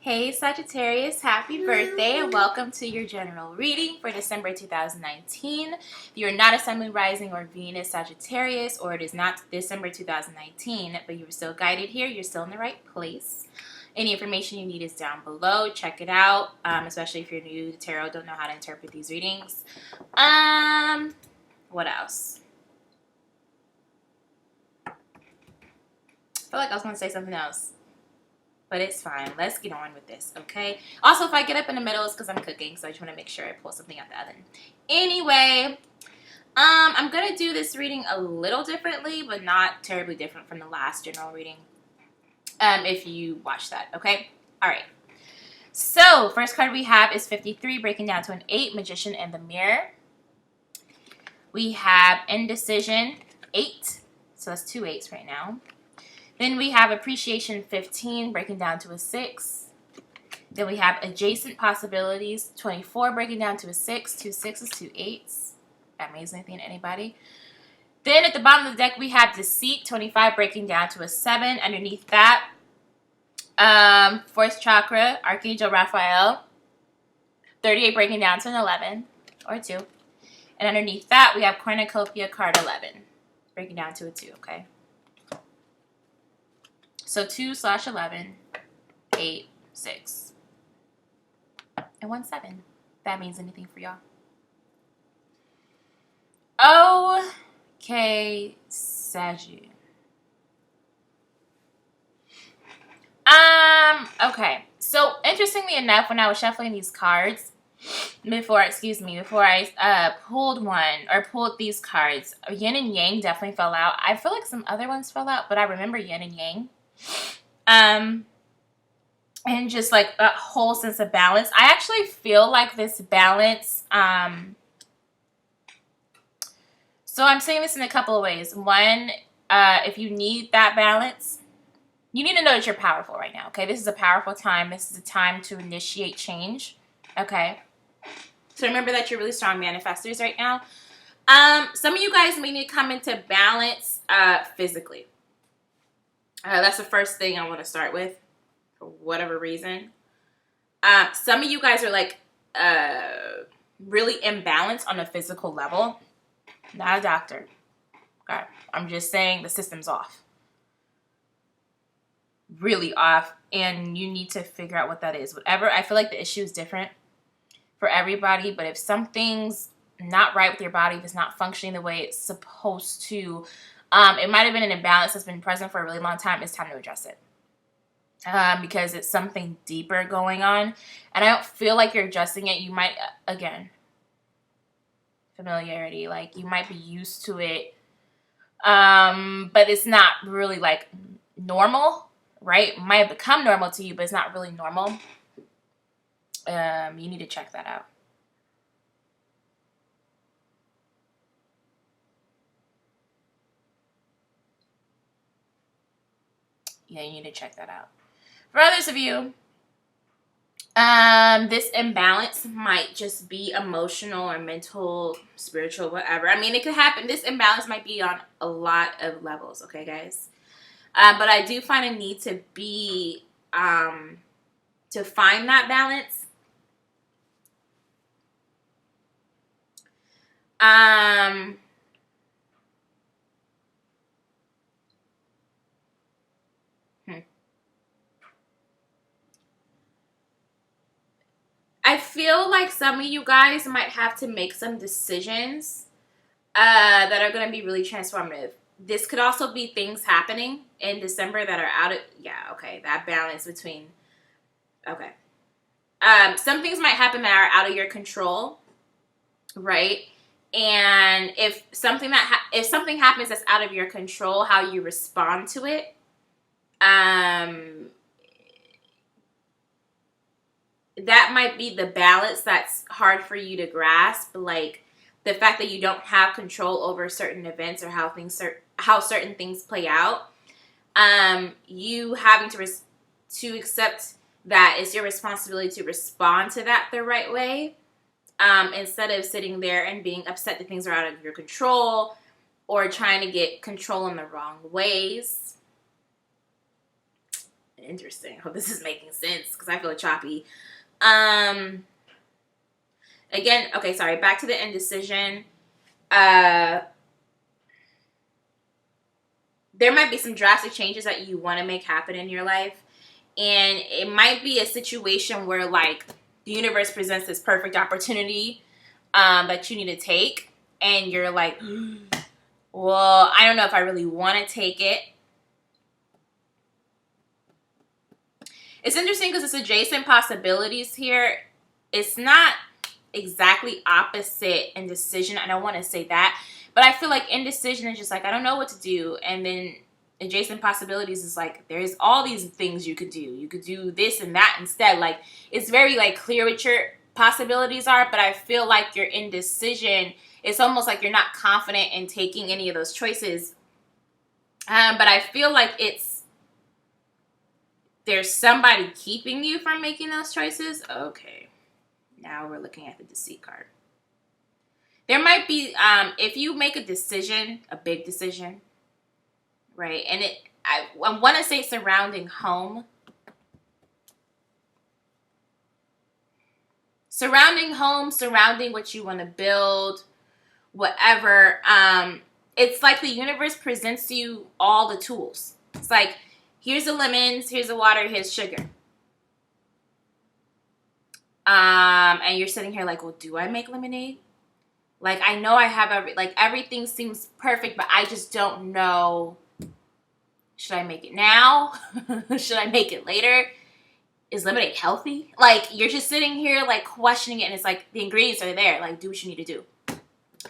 Hey Sagittarius, happy birthday and welcome to your general reading for December 2019. If you're not a Sun, Moon, Rising, or Venus Sagittarius, or it is not December 2019, but you were still guided here, you're still in the right place. Any information you need is down below. Check it out, especially if you're new to tarot, don't know how to interpret these readings. What else? I feel like I was going to say something else, but it's fine. Let's get on with this, okay? Also, if I get up in the middle, it's because I'm cooking, so I just want to make sure I pull something out the oven. Anyway, I'm going to do this reading a little differently, but not terribly different from the last general reading, if you watch that, okay? All right. So, first card we have is 53, breaking down to an 8, Magician and the Mirror. We have Indecision, 8. So, that's 2 8s right now. Then we have Appreciation, 15, breaking down to a 6. Then we have Adjacent Possibilities, 24, breaking down to a 6. 2 6s, 2 8s. That means anything to anybody. Then at the bottom of the deck, we have Deceit, 25, breaking down to a 7. Underneath that, Fourth Chakra, Archangel Raphael, 38, breaking down to an 11, or 2. And underneath that, we have Cornucopia, card 11, breaking down to a 2, okay? So 2/11, 8, 6, and 1 7. If that means anything for y'all. Okay, Sagittarius. Okay. So interestingly enough, when I was shuffling these cards before I pulled one or pulled these cards, Yin and Yang definitely fell out. I feel like some other ones fell out, but I remember Yin and Yang. And just like a whole sense of balance. I actually feel like this balance, so I'm saying this in a couple of ways. One, if you need that balance, you need to know that you're powerful right now, okay? This is a powerful time. This is a time to initiate change, okay? So remember that you're really strong manifestors right now. Some of you guys may need to come into balance physically. That's the first thing I want to start with, for whatever reason. Some of you guys are like really imbalanced on a physical level. Not a doctor. Okay. I'm just saying the system's off. Really off. And you need to figure out what that is. Whatever. I feel like the issue is different for everybody. But if something's not right with your body, if it's not functioning the way it's supposed to, it might have been an imbalance that's been present for a really long time. It's time to address it. Because it's something deeper going on. And I don't feel like you're addressing it. You might, again, familiarity. Like, you might be used to it. But it's not really, like, normal, right? It might have become normal to you, but it's not really normal. You need to check that out. Yeah, you need to check that out. For others of you, this imbalance might just be emotional or mental, spiritual, whatever. I mean, it could happen. This imbalance might be on a lot of levels, okay, guys? But I do find a need to be, to find that balance. I feel like some of you guys might have to make some decisions that are going to be really transformative. This could also be things happening in December that are out of, okay, that balance between, okay. Some things might happen that are out of your control, right? And if something happens that's out of your control, how you respond to it, that might be the balance that's hard for you to grasp. Like the fact that you don't have control over certain events or how certain things play out. You having to accept that it's your responsibility to respond to that the right way. Instead of sitting there and being upset that things are out of your control or trying to get control in the wrong ways. Interesting. I hope this is making sense because I feel choppy. Again, okay, sorry. Back to the indecision. There might be some drastic changes that you want to make happen in your life. And it might be a situation where, like, the universe presents this perfect opportunity that you need to take. And you're like, well, I don't know if I really want to take it. It's interesting because it's adjacent possibilities here. It's not exactly opposite indecision. I don't want to say that. But I feel like indecision is just like, I don't know what to do. And then adjacent possibilities is like, there's all these things you could do. You could do this and that instead. Like, it's very, like, clear what your possibilities are. But I feel like your indecision, it's almost like you're not confident in taking any of those choices. But I feel like there's somebody keeping you from making those choices. Okay. Now we're looking at the deceit card. There might be, if you make a decision, a big decision, right? And I want to say surrounding home. Surrounding home, surrounding what you want to build, whatever. It's like the universe presents you all the tools. It's like, here's the lemons, here's the water, here's sugar. And you're sitting here like, well, do I make lemonade? Like, I know I have everything seems perfect, but I just don't know. Should I make it now? Should I make it later? Is lemonade healthy? Like, you're just sitting here, like, questioning it, and it's like, the ingredients are there. Like, do what you need to do.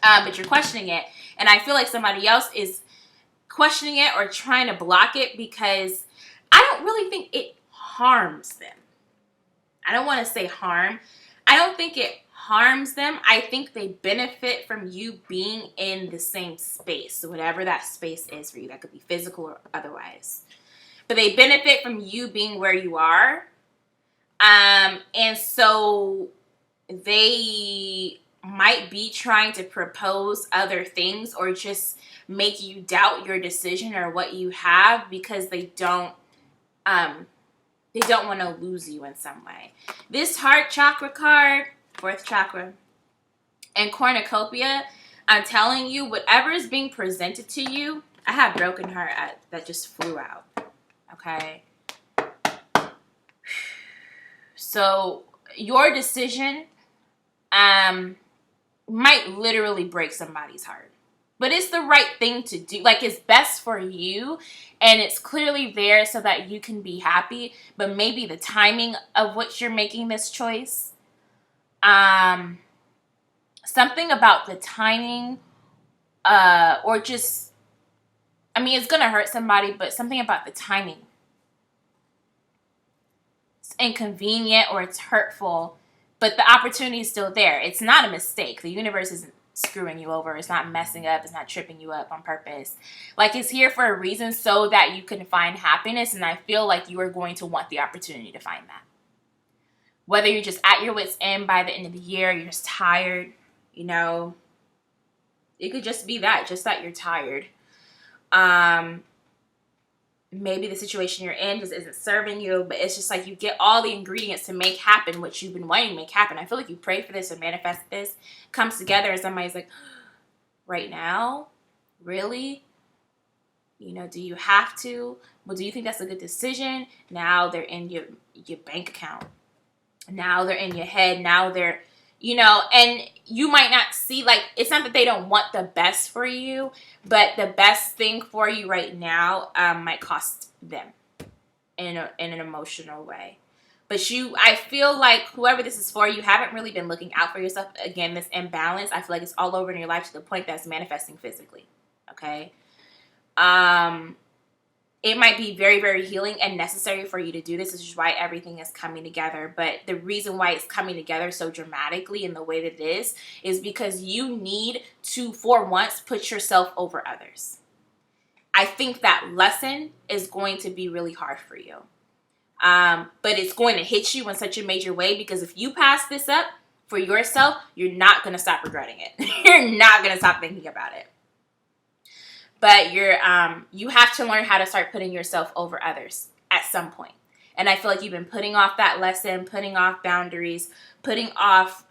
But you're questioning it, and I feel like somebody else is questioning it or trying to block it because I don't really think it harms them. I don't want to say harm. I don't think it harms them. I think they benefit from you being in the same space. So whatever that space is for you, that could be physical or otherwise. But they benefit from you being where you are. And so they might be trying to propose other things or just make you doubt your decision or what you have because they don't want to lose you in some way. This heart chakra card, fourth chakra, and cornucopia, I'm telling you, whatever is being presented to you, I have broken heart that just flew out. Okay? So your decision might literally break somebody's heart. But it's the right thing to do. Like, it's best for you. And it's clearly there so that you can be happy. But maybe the timing of which you're making this choice. Something about the timing. Or just, I mean, it's going to hurt somebody. But something about the timing. It's inconvenient or it's hurtful. But the opportunity is still there. It's not a mistake. The universe isn't screwing you over. It's not messing up. It's not tripping you up on purpose. Like, it's here for a reason so that you can find happiness. And I feel like you are going to want the opportunity to find that. Whether you're just at your wit's end by the end of the year, you're just tired, you know. It could just be that, just that you're tired. Maybe the situation you're in just isn't serving you, but it's just like you get all the ingredients to make happen what you've been wanting to make happen. I feel like you pray for this or manifest this, comes together, and somebody's like, right now? Really? You know, do you have to? Well, do you think that's a good decision? Now they're in your bank account. Now they're in your head. Now they're, you know, and you might not see, like, it's not that they don't want the best for you, but the best thing for you right now might cost them in an emotional way. But I feel like whoever this is for, you haven't really been looking out for yourself. Again, this imbalance, I feel like it's all over in your life to the point that it's manifesting physically. Okay? It might be very, very healing and necessary for you to do this. This is why everything is coming together. But the reason why it's coming together so dramatically in the way that it is because you need to, for once, put yourself over others. I think that lesson is going to be really hard for you. But it's going to hit you in such a major way because if you pass this up for yourself, you're not going to stop regretting it. You're not going to stop thinking about it. But you have to learn how to start putting yourself over others at some point. And I feel like you've been putting off that lesson, putting off boundaries, putting off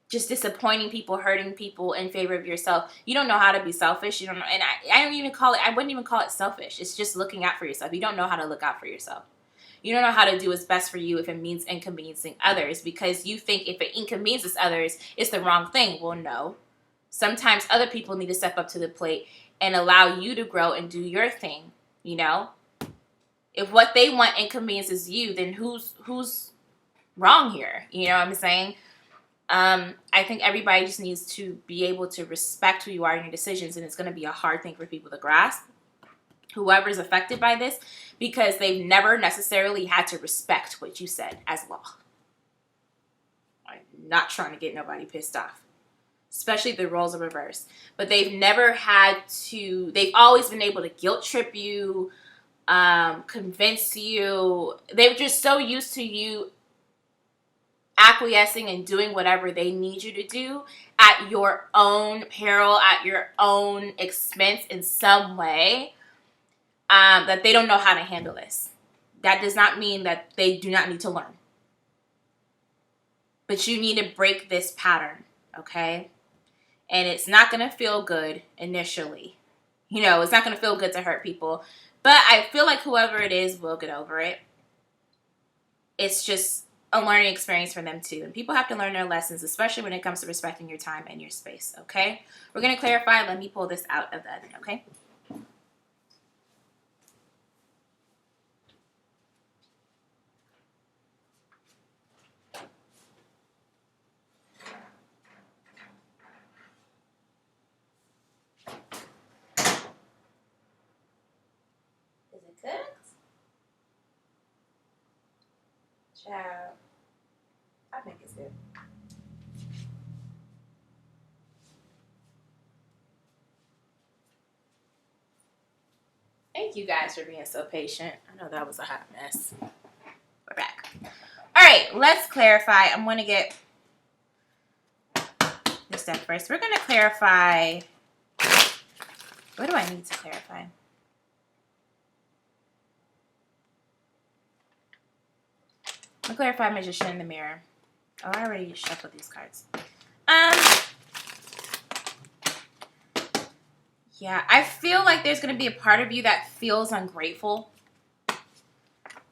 just disappointing people, hurting people in favor of yourself. You don't know how to be selfish. You don't know. And I don't even call it, I wouldn't even call it selfish. It's just looking out for yourself. You don't know how to look out for yourself. You don't know how to do what's best for you if it means inconveniencing others, because you think if it inconveniences others, it's the wrong thing. Well, no. Sometimes other people need to step up to the plate and allow you to grow and do your thing, you know? If what they want inconveniences you, then who's wrong here? You know what I'm saying? I think everybody just needs to be able to respect who you are in your decisions, and it's going to be a hard thing for people to grasp, whoever's affected by this, because they've never necessarily had to respect what you said as law. I'm not trying to get nobody pissed off, especially if the roles are reversed. But they've never had to, they've always been able to guilt trip you, convince you. They're just so used to you acquiescing and doing whatever they need you to do at your own peril, at your own expense in some way, that they don't know how to handle this. That does not mean that they do not need to learn. But you need to break this pattern, okay? And it's not going to feel good initially. You know, it's not going to feel good to hurt people. But I feel like whoever it is will get over it. It's just a learning experience for them too. And people have to learn their lessons, especially when it comes to respecting your time and your space, okay? We're going to clarify. Let me pull this out of the oven, okay? Is it cooked? Ciao. I think it's good. Thank you guys for being so patient. I know that was a hot mess. We're back. All right, let's clarify. I'm going to get this done first. We're going to clarify. What do I need to clarify? I'll clarify Magician in the Mirror. Oh, I already shuffled these cards. Yeah, I feel like there's going to be a part of you that feels ungrateful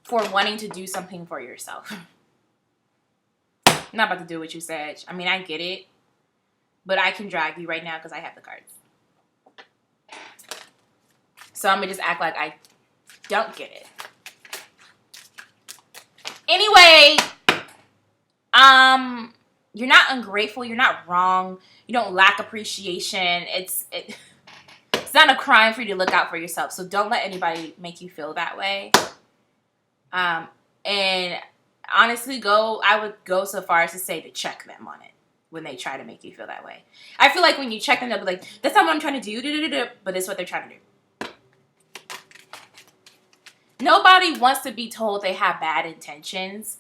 for wanting to do something for yourself. I'm not about to do what you said. I mean, I get it, but I can drag you right now because I have the cards. So I'm going to just act like I don't get it. Anyway, you're not ungrateful. You're not wrong. You don't lack appreciation. It's not a crime for you to look out for yourself. So don't let anybody make you feel that way. And honestly, I would go so far as to say to check them on it when they try to make you feel that way. I feel like when you check them, they'll be like, that's not what I'm trying to do, but it's what they're trying to do. Nobody wants to be told they have bad intentions,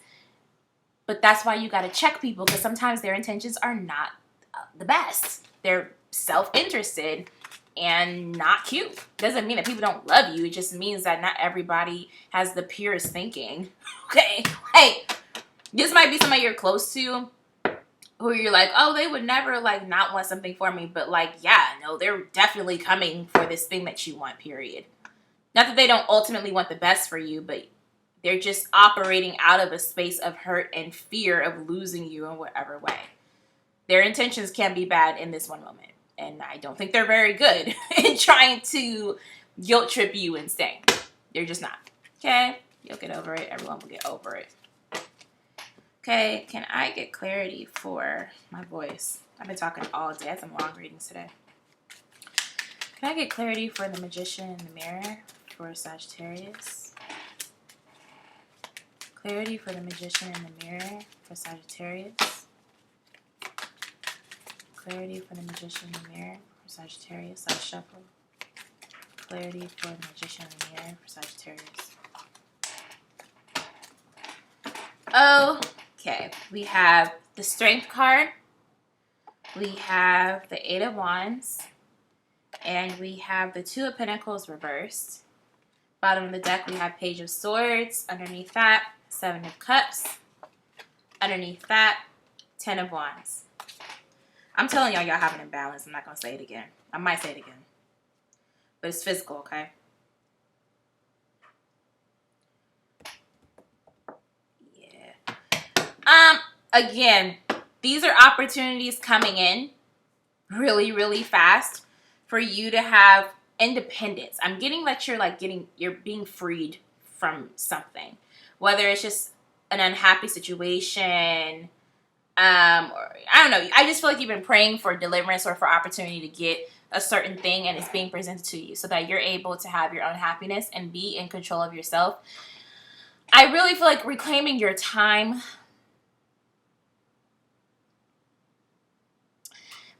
but that's why you got to check people, because sometimes their intentions are not the best. They're self-interested and not cute. Doesn't mean that people don't love you. It just means that not everybody has the purest thinking. Okay? Hey, this might be somebody you're close to who you're like, oh, they would never like not want something for me. But like, yeah, no, they're definitely coming for this thing that you want, period. Not that they don't ultimately want the best for you, but they're just operating out of a space of hurt and fear of losing you in whatever way. Their intentions can be bad in this one moment. And I don't think they're very good in trying to guilt trip you and stay. They're just not. Okay? You'll get over it. Everyone will get over it. Okay, can I get clarity for my voice? I've been talking all day. I had some long readings today. Can I get clarity for the Magician in the Mirror for Sagittarius? Clarity for the Magician in the Mirror for Sagittarius. Clarity for the Magician in the Mirror for Sagittarius. I shuffle. Clarity for the Magician in the Mirror for Sagittarius. Okay, we have the Strength card. We have the Eight of Wands. And we have the Two of Pentacles reversed. Bottom of the deck, we have Page of Swords. Underneath that, Seven of Cups. Underneath that, Ten of Wands. I'm telling y'all have an imbalance. I'm not going to say it again. I might say it again. But it's physical, okay? Yeah. Again, these are opportunities coming in really, really fast for you to have independence. I'm getting that you're being freed from something. Whether it's just an unhappy situation, or I don't know. I just feel like you've been praying for deliverance or for opportunity to get a certain thing, and it's being presented to you so that you're able to have your own happiness and be in control of yourself. I really feel like reclaiming your time,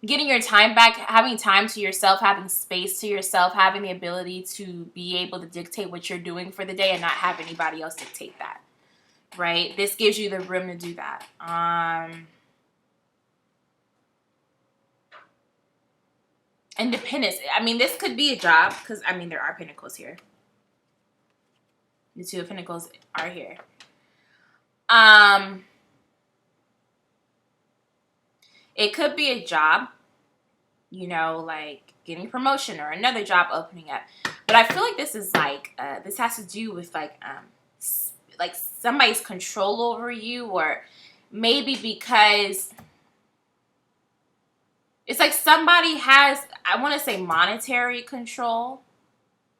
getting your time back, having time to yourself, having space to yourself, having the ability to be able to dictate what you're doing for the day and not have anybody else dictate that. Right? This gives you the room to do that. Independence. I mean, this could be a job because, I mean, there are pentacles here. The Two of Pentacles are here. It could be a job, you know, like getting promotion or another job opening up. But I feel like this is like, this has to do with like somebody's control over you, or maybe because it's like somebody has, I want to say monetary control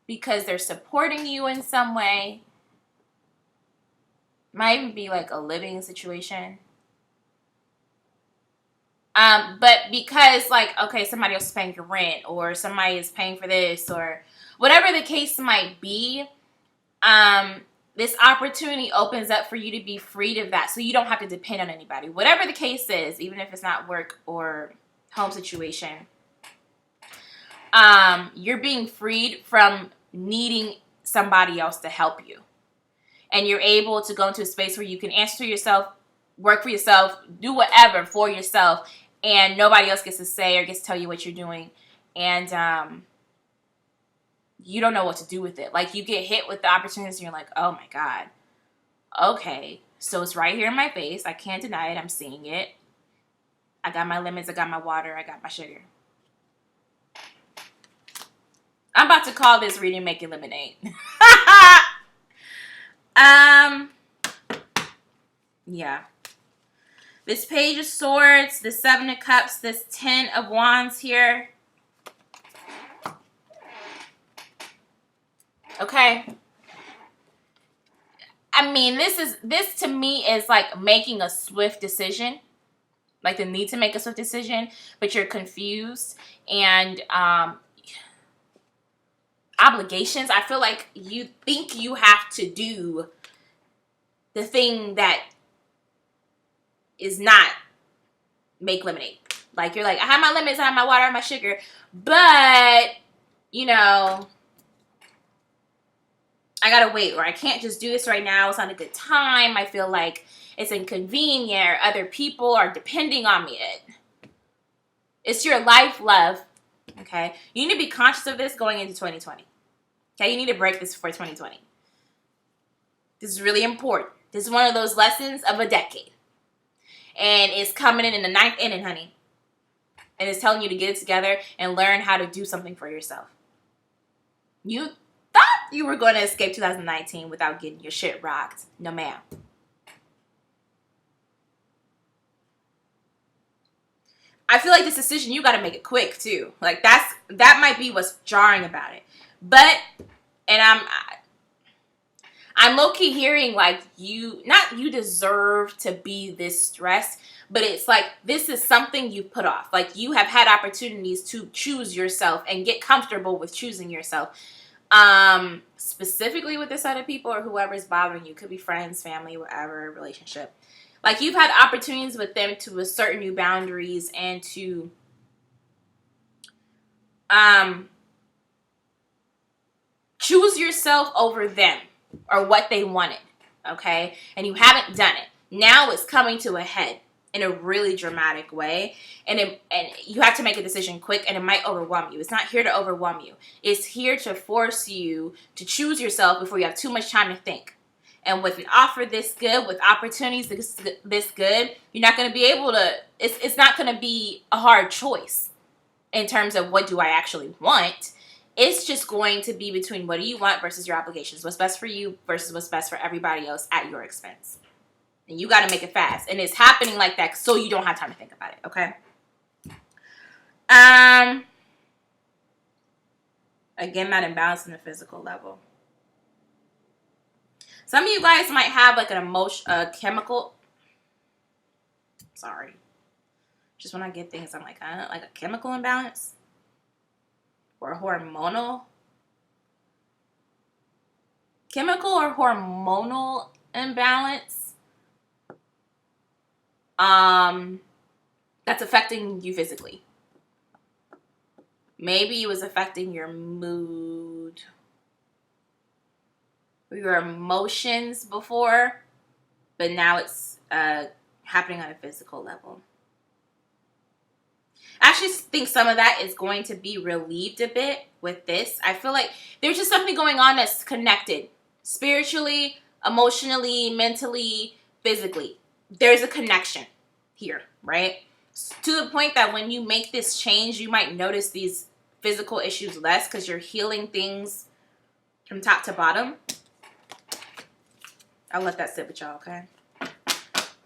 because they're supporting you in some way. Might even be like a living situation. But because like, okay, somebody else is paying your rent or somebody is paying for this or whatever the case might be, this opportunity opens up for you to be freed of that. So you don't have to depend on anybody. Whatever the case is, even if it's not work or home situation, you're being freed from needing somebody else to help you. And you're able to go into a space where you can answer to yourself, work for yourself, do whatever for yourself, and nobody else gets to say or gets to tell you what you're doing. And you don't know what to do with it. Like, you get hit with the opportunities and you're like, oh my God. Okay, so it's right here in my face. I can't deny it. I'm seeing it. I got my lemons. I got my water. I got my sugar. I'm about to call this reading Making Lemonade. Yeah. This Page of Swords, the Seven of Cups, this Ten of Wands here. Okay. I mean, this to me is like making a swift decision. Like the need to make a swift decision, but you're confused. And obligations. I feel like you think you have to do the thing that is not make lemonade. Like, you're like, I have my lemons, I have my water, I have my sugar, but, you know, I gotta wait, or I can't just do this right now. It's not a good time. I feel like it's inconvenient, or other people are depending on me. It's your life, love, okay? You need to be conscious of this going into 2020, okay? You need to break this for 2020. This is really important. This is one of those lessons of a decade. And it's coming in the 9th inning, honey. And it's telling you to get it together and learn how to do something for yourself. You thought you were going to escape 2019 without getting your shit rocked. No, ma'am. I feel like this decision, you got to make it quick, too. Like, that might be what's jarring about it. But, and I'm low-key hearing, like, you deserve to be this stressed, but it's like, this is something you put off. Like, you have had opportunities to choose yourself and get comfortable with choosing yourself. Specifically with this other people or whoever's bothering you. Could be friends, family, whatever, relationship. Like, you've had opportunities with them to assert new boundaries and to, choose yourself over them. Or what they wanted, okay? And you haven't done it. Now it's coming to a head. in a really dramatic way, and you have to make a decision quick, and it might overwhelm you. It's not here to overwhelm you. It's here to force you to choose yourself before you have too much time to think. And with an offer this good, with opportunities this good, you're not going to be able to, it's not going to be a hard choice in terms of what do I actually want. It's just going to be between what do you want versus your obligations. What's best for you versus what's best for everybody else at your expense. And you got to make it fast. And it's happening like that so you don't have time to think about it, okay? Again, that imbalance in the physical level. Some of you guys might have like an chemical. Sorry. Just when I get things, I'm like a chemical imbalance or a hormonal. Chemical or hormonal imbalance. That's affecting you physically. Maybe it was affecting your mood, your emotions before, but now it's happening on a physical level. I actually think some of that is going to be relieved a bit with this. I feel like there's just something going on that's connected spiritually, emotionally, mentally, physically. There's a connection here, right? To the point that when you make this change, you might notice these physical issues less because you're healing things from top to bottom. I'll let that sit with y'all, okay?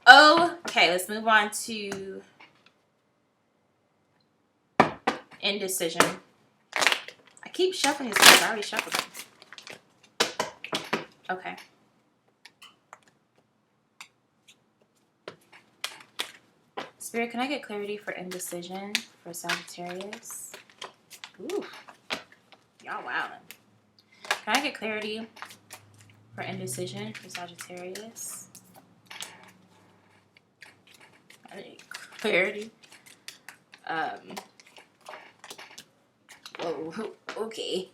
Okay, let's move on to indecision. I keep shuffling these cards. I already shuffled them. Okay. Spirit, can I get clarity for indecision for Sagittarius? Ooh. Y'all wildin'. Can I get clarity for indecision for Sagittarius? I need clarity. Whoa, okay.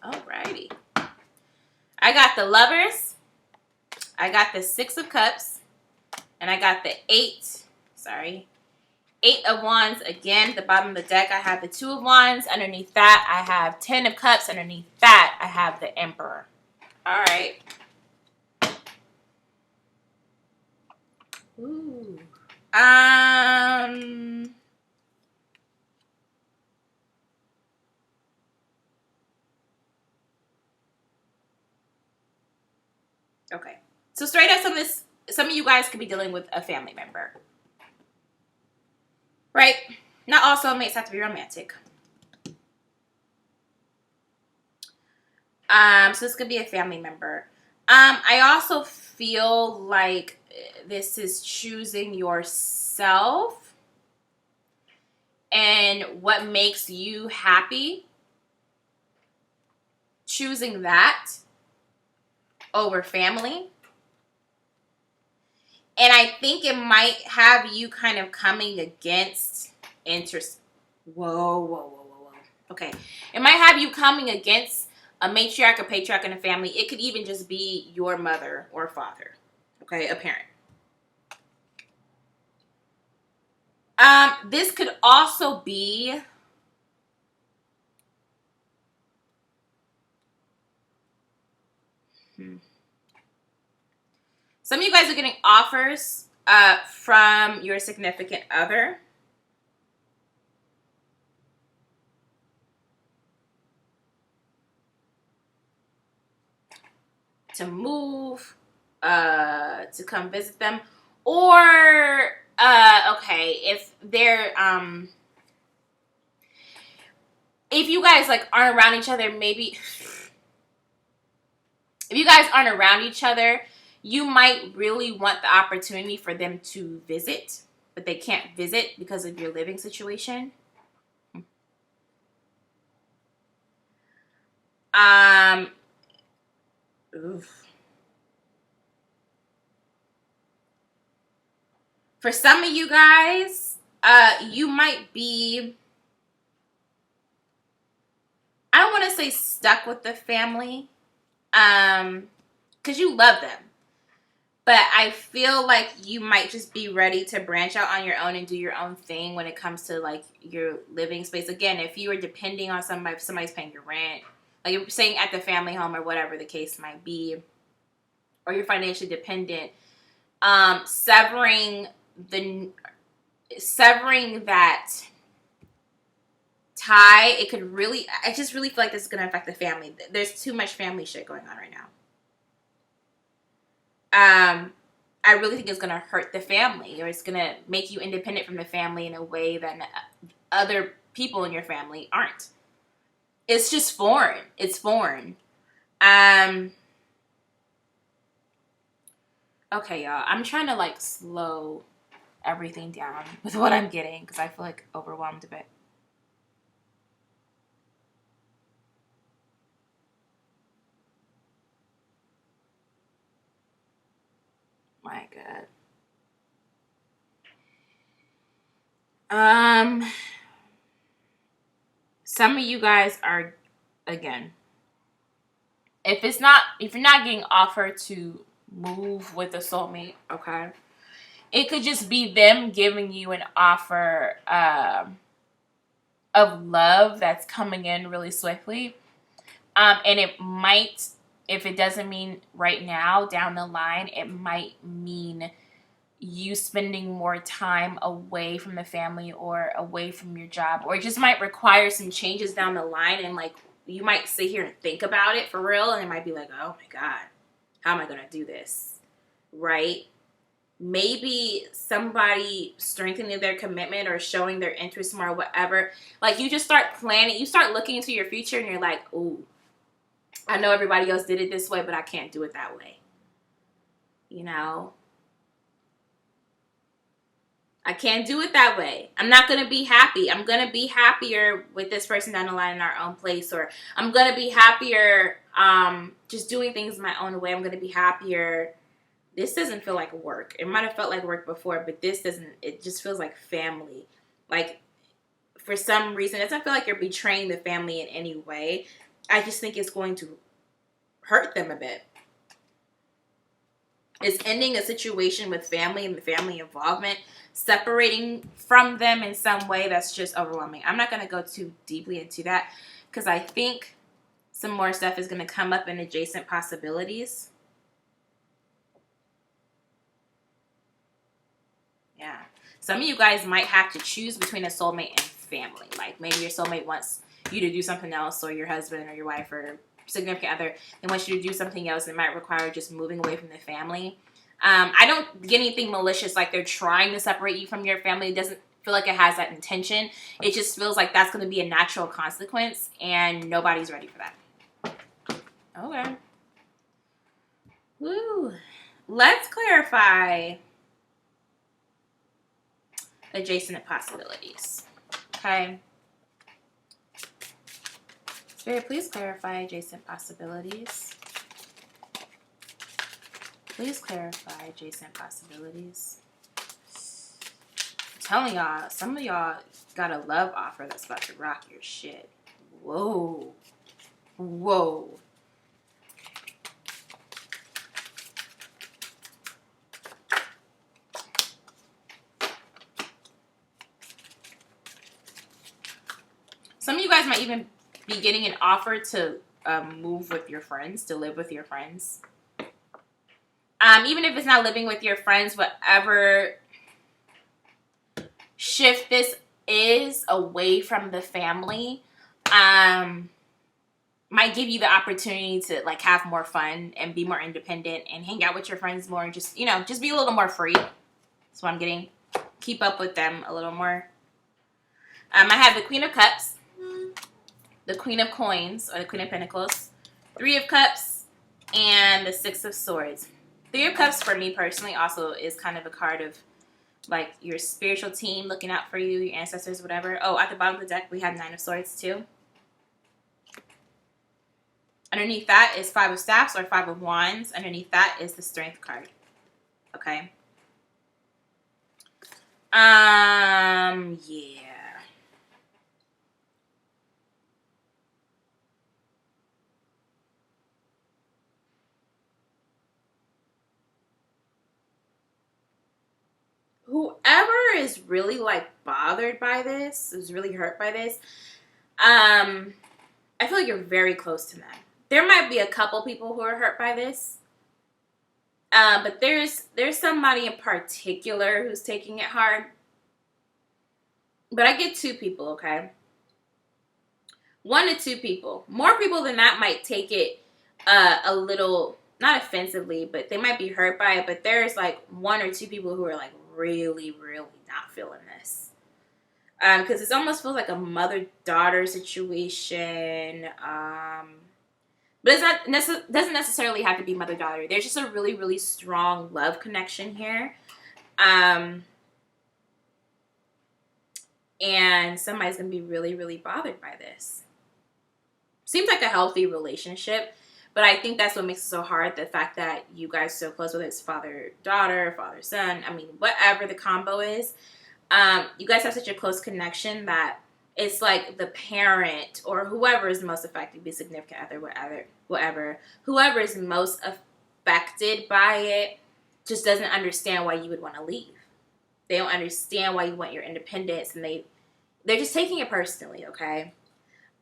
Alrighty. I got the Lovers. I got the 6 of Cups. And I got the 8 of Wands. Again, at the bottom of the deck, I have the 2 of Wands. Underneath that, I have 10 of Cups. Underneath that, I have the Emperor. All right. Ooh. Okay. So straight up, some of you guys could be dealing with a family member. Right? Not all soulmates have to be romantic. So this could be a family member. I also feel like this is choosing yourself and what makes you happy. Choosing that over family. And I think it might have you kind of coming against interest. Whoa. Okay. It might have you coming against a matriarch, a patriarch in a family. It could even just be your mother or father. Okay, a parent. This could also be some of you guys are getting offers from your significant other. To move, to come visit them. Or, okay, if they're, if you guys, like, aren't around each other, maybe, if you guys aren't around each other, you might really want the opportunity for them to visit, but they can't visit because of your living situation. Oof. For some of you guys, you might be, I don't want to say stuck with the family, because because you love them. But I feel like you might just be ready to branch out on your own and do your own thing when it comes to like your living space. Again, if you are depending on somebody, if somebody's paying your rent, like you're staying at the family home or whatever the case might be, or you're financially dependent, severing that tie, I just really feel like this is going to affect the family. There's too much family shit going on right now. I really think it's going to hurt the family, or it's going to make you independent from the family in a way that other people in your family aren't. It's just foreign. It's foreign. Okay, y'all. I'm trying to like slow everything down with what I'm getting because I feel like overwhelmed a bit. My God. Some of you guys are, again, if you're not getting offered to move with a soulmate, okay, it could just be them giving you an offer of love that's coming in really swiftly. And it might, if it doesn't mean right now, down the line, it might mean you spending more time away from the family or away from your job, or it just might require some changes down the line, and like you might sit here and think about it for real, and it might be like, oh my God, how am I gonna do this, right? Maybe somebody strengthening their commitment or showing their interest more, whatever. Like you just start planning, you start looking into your future, and you're like, ooh, I know everybody else did it this way, but I can't do it that way, you know? I can't do it that way. I'm not going to be happy. I'm going to be happier with this person down the line in our own place. Or I'm going to be happier just doing things my own way. I'm going to be happier. This doesn't feel like work. It might have felt like work before, but this doesn't. It just feels like family. Like, for some reason, it doesn't feel like you're betraying the family in any way. I just think it's going to hurt them a bit. It's ending a situation with family and the family involvement, separating from them in some way that's just overwhelming. I'm not going to go too deeply into that because I think some more stuff is going to come up in adjacent possibilities. Yeah. Some of you guys might have to choose between a soulmate and family. Like maybe your soulmate wants you to do something else, or your husband or your wife or significant other, they want you to do something else. It might require just moving away from the family. I don't get anything malicious like they're trying to separate you from your family. It doesn't feel like it has that intention. It just feels like that's going to be a natural consequence, and nobody's ready for that. Okay. Woo. Let's clarify adjacent possibilities. Okay. Spirit, please clarify adjacent possibilities. Please clarify adjacent possibilities. I'm telling y'all, some of y'all got a love offer that's about to rock your shit. Whoa. Whoa. Some of you guys might even be getting an offer to move with your friends, to live with your friends. Even if it's not living with your friends, whatever shift this is away from the family, might give you the opportunity to like have more fun and be more independent and hang out with your friends more and just, just be a little more free. That's what I'm getting. Keep up with them a little more. I have the Queen of Cups, the Queen of Coins, or the Queen of Pentacles, Three of Cups, and the Six of Swords. Three of Cups for me personally also is kind of a card of like your spiritual team looking out for you, your ancestors, whatever. Oh, at the bottom of the deck we have Nine of Swords too. Underneath that is Five of Staffs or Five of Wands. Underneath that is the Strength card. Okay. Yeah. whoever is really like bothered by this, is really hurt by this, I feel like you're very close to them. There might be a couple people who are hurt by this, but there's somebody in particular who's taking it hard. But I get two people, okay? 1 to 2 people. More people than that might take it a little, not offensively, but they might be hurt by it. But there's like 1 or 2 people who are like really, really not feeling this. Because it almost feels like a mother-daughter situation. But it's not doesn't necessarily have to be mother-daughter. There's just a really, really strong love connection here. And somebody's going to be really, really bothered by this. Seems like a healthy relationship, but I think that's what makes it so hard. The fact that you guys are so close, whether it's father-daughter, father-son, I mean, whatever the combo is, you guys have such a close connection that it's like the parent or whoever is most affected, be significant other, whatever, whoever is most affected by it just doesn't understand why you would want to leave. They don't understand why you want your independence, and they're just taking it personally, okay?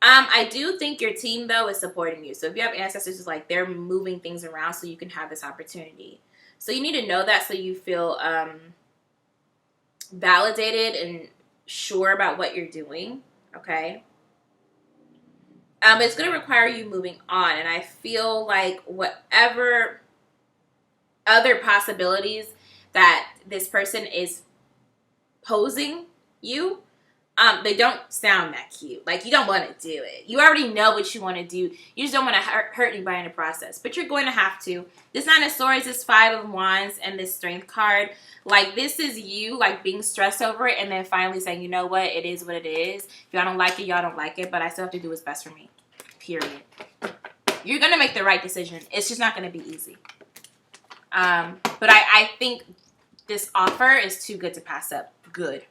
I do think your team, though, is supporting you. So if you have ancestors, it's like they're moving things around so you can have this opportunity. So you need to know that so you feel validated and sure about what you're doing, okay? But it's going to require you moving on, and I feel like whatever other possibilities that this person is posing you, they don't sound that cute. Like, you don't want to do it. You already know what you want to do. You just don't want to hurt anybody in the process. But you're going to have to. This 9 of Swords, this 5 of Wands, and this Strength card, like, this is you, like, being stressed over it and then finally saying, you know what, it is what it is. If y'all don't like it, y'all don't like it, but I still have to do what's best for me. Period. You're going to make the right decision. It's just not going to be easy. But I think this offer is too good to pass up. Good.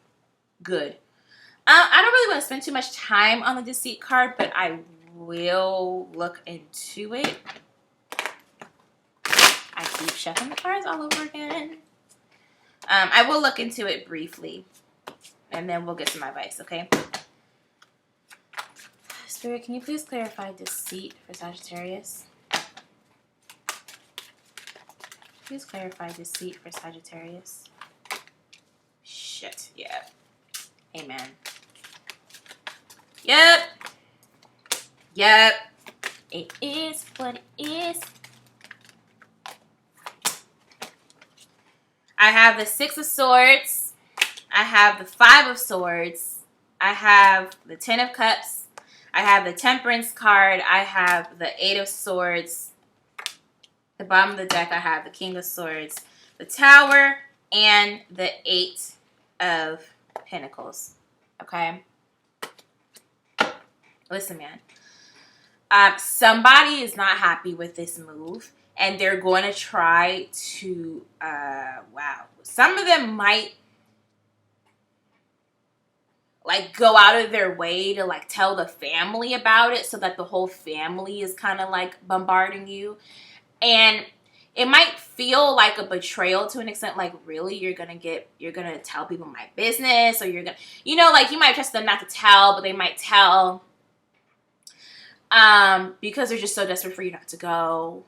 I don't really want to spend too much time on the Deceit card, but I will look into it. I keep shuffling the cards all over again. I will look into it briefly, and then we'll get some advice, okay? Spirit, can you please clarify Deceit for Sagittarius? Please clarify Deceit for Sagittarius. Shit, yeah. Amen. Yep. It is what it is. I have the 6 of Swords. I have the 5 of Swords. I have the 10 of Cups. I have the Temperance card. I have the 8 of Swords. The bottom of the deck, I have the King of Swords, the Tower, and the 8 of Pentacles. Okay? Listen, man. Somebody is not happy with this move, and they're going to try to, some of them might, like, go out of their way to, like, tell the family about it so that the whole family is kind of, like, bombarding you. And it might feel like a betrayal to an extent, like, really, you're going to tell people my business, or you're going to, like, you might trust them not to tell, but they might tell, because they're just so desperate for you not to go.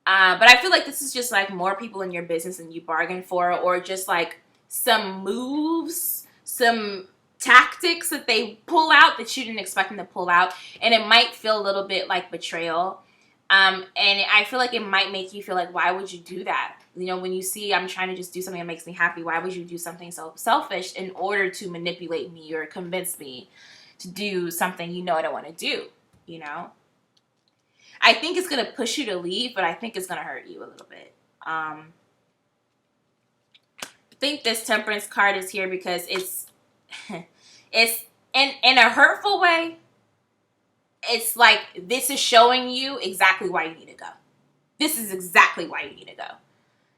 But I feel like this is just, like, more people in your business than you bargained for, or just, like, some moves, some tactics that they pull out that you didn't expect them to pull out, and it might feel a little bit like betrayal. And I feel like it might make you feel like, why would you do that? When you see I'm trying to just do something that makes me happy, why would you do something so selfish in order to manipulate me or convince me to do something I don't want to do, I think it's going to push you to leave, but I think it's going to hurt you a little bit. I think this Temperance card is here because it's in a hurtful way. It's like, this is showing you exactly why you need to go. This is exactly why you need to go.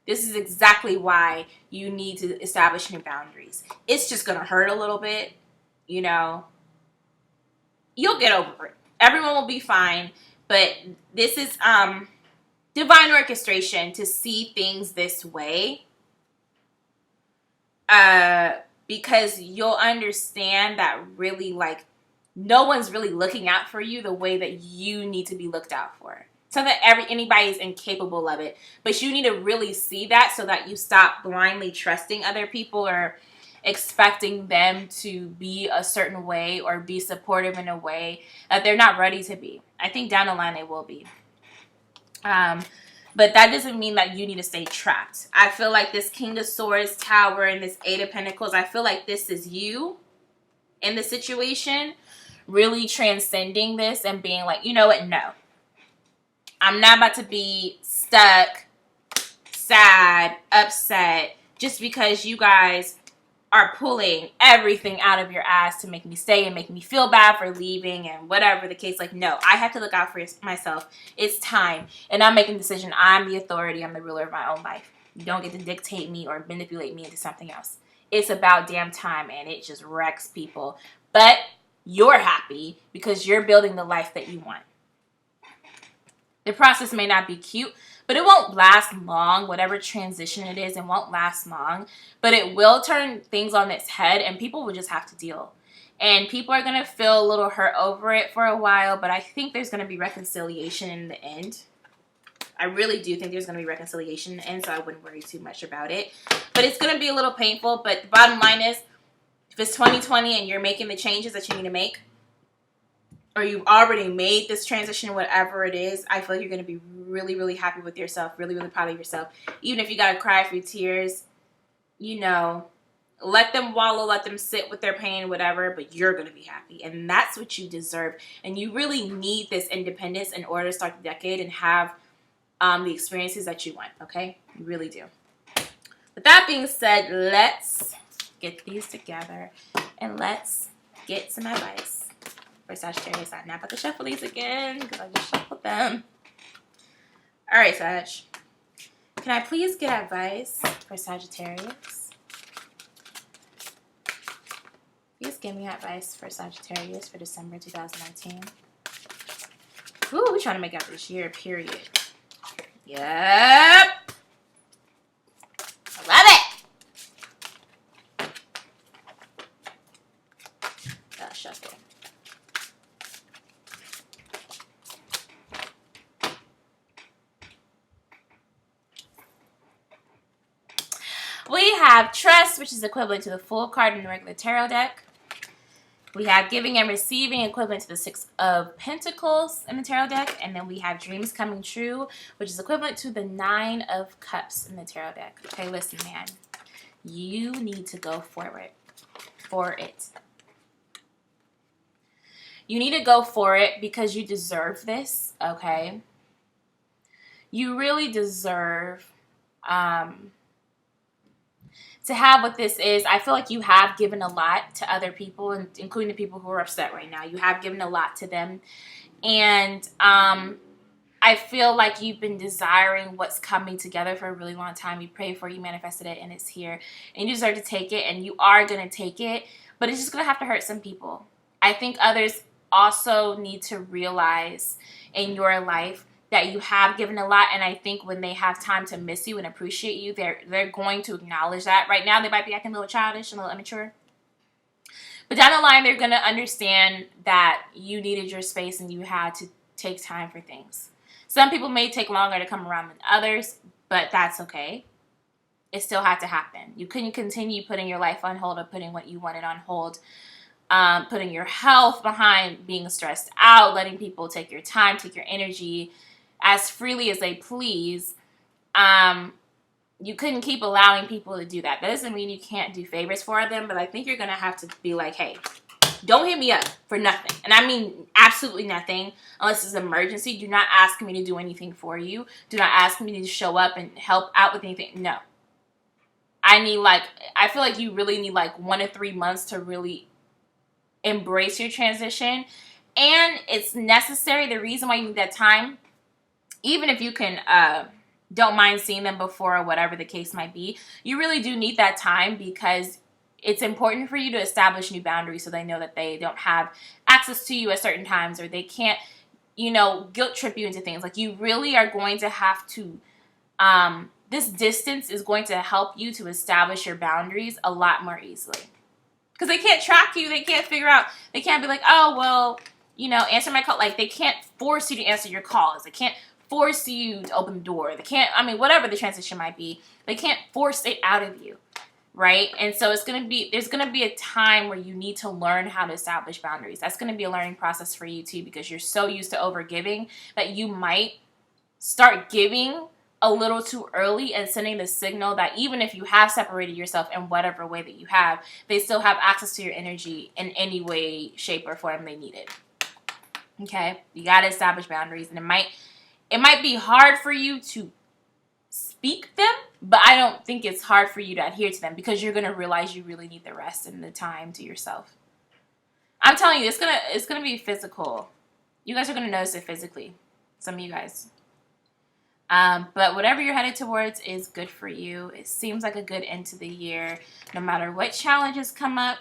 This is exactly why you need to establish new boundaries. It's just going to hurt a little bit, You'll get over it. Everyone will be fine. But this is divine orchestration to see things this way. Because you'll understand that really, like, no one's really looking out for you the way that you need to be looked out for. So that anybody is incapable of it. But you need to really see that so that you stop blindly trusting other people or expecting them to be a certain way or be supportive in a way that they're not ready to be. I think down the line they will be. But that doesn't mean that you need to stay trapped. I feel like this King of Swords, Tower, and this Eight of Pentacles, I feel like this is you in the situation, really transcending this and being like, you know what, no. I'm not about to be stuck, sad, upset, just because you guys are pulling everything out of your ass to make me stay and make me feel bad for leaving and whatever the case. Like, no, I have to look out for myself. It's time. And I'm making a decision. I'm the authority. I'm the ruler of my own life. You don't get to dictate me or manipulate me into something else. It's about damn time, and it just wrecks people. But you're happy because you're building the life that you want. The process may not be cute, but it won't last long. Whatever transition it is, it won't last long. But it will turn things on its head, and people will just have to deal. And people are going to feel a little hurt over it for a while, but I think there's going to be reconciliation in the end. I really do think there's going to be reconciliation in the end, so I wouldn't worry too much about it. But it's going to be a little painful, but the bottom line is, if it's 2020 and you're making the changes that you need to make, or you've already made this transition, whatever it is, I feel like you're going to be really, really happy with yourself, really, really proud of yourself. Even if you got to cry a few tears, you know, let them wallow, let them sit with their pain, whatever, but you're going to be happy. And that's what you deserve. And you really need this independence in order to start the decade and have the experiences that you want, okay? You really do. With that being said, let's get these together and let's get some advice for Sagittarius. I'm not about to shuffle these again because I just shuffled them. All right, Sag. Can I please get advice for Sagittarius? Please give me advice for Sagittarius for December 2019. Ooh, we're trying to make out this year, period. Yep. I love it. I'll shuffle. We have Trust, which is equivalent to the Fool card in the regular tarot deck. We have Giving and Receiving, equivalent to the Six of Pentacles in the tarot deck. And then we have Dreams Coming True, which is equivalent to the Nine of Cups in the tarot deck. Okay, listen, man. You need to go for it. You need to go for it because you deserve this, okay? You really deserve to have what this is. I feel like you have given a lot to other people, including the people who are upset right now. You have given a lot to them. And I feel like you've been desiring what's coming together for a really long time. You prayed for it, you manifested it, and it's here. And you deserve to take it, and you are going to take it. But it's just going to have to hurt some people. I think others also need to realize in your life that you have given a lot, and I think when they have time to miss you and appreciate you, they're going to acknowledge that. Right now, they might be acting a little childish and a little immature. But down the line, they're going to understand that you needed your space and you had to take time for things. Some people may take longer to come around than others, but that's okay. It still had to happen. You couldn't continue putting your life on hold or putting what you wanted on hold. Putting your health behind being stressed out, letting people take your time, take your energy as freely as they please. You couldn't keep allowing people to do that. That doesn't mean you can't do favors for them, but I think you're going to have to be like, hey, don't hit me up for nothing. And I mean absolutely nothing unless it's an emergency. Do not ask me to do anything for you. Do not ask me to show up and help out with anything. No. I feel like you really need 1 to 3 months to really embrace your transition. And it's necessary. The reason why you need that time, even if you can don't mind seeing them before or whatever the case might be, you really do need that time because it's important for you to establish new boundaries so they know that they don't have access to you at certain times or they can't, guilt trip you into things. Like, you really are going to have to this distance is going to help you to establish your boundaries a lot more easily. Because they can't track you. They can't figure out. They can't be like, oh, well, you know, answer my call. Like, they can't force you to answer your calls. They can't force you to open the door. They can't, I mean, whatever the transition might be, they can't force it out of you, right? And so there's going to be a time where you need to learn how to establish boundaries. That's going to be a learning process for you too, because you're so used to over giving that you might start giving a little too early and sending the signal that even if you have separated yourself in whatever way that you have, they still have access to your energy in any way, shape, or form they need it. Okay? You got to establish boundaries, and it might be hard for you to speak them, but I don't think it's hard for you to adhere to them, because you're going to realize you really need the rest and the time to yourself. I'm telling you, it's gonna be physical. You guys are going to notice it physically. Some of you guys. But whatever you're headed towards is good for you. It seems like a good end to the year. No matter what challenges come up.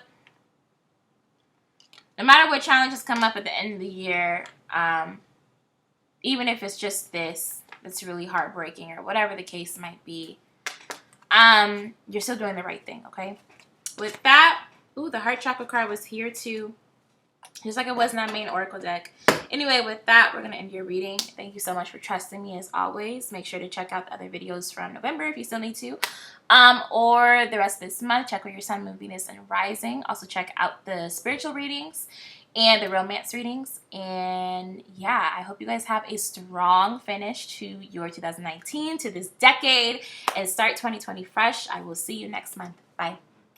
No matter what challenges come up at the end of the year, even if it's just this, it's really heartbreaking or whatever the case might be, you're still doing the right thing, okay? With that, ooh, the heart chakra card was here too. Just like it was in that main oracle deck. Anyway, with that, we're going to end your reading. Thank you so much for trusting me as always. Make sure to check out the other videos from November if you still need to. Or the rest of this month, check out your sun, moon, Venus, and rising. Also check out the spiritual readings and the romance readings. And yeah, I hope you guys have a strong finish to your 2019, to this decade, and start 2020 fresh. I will see you next month. Bye.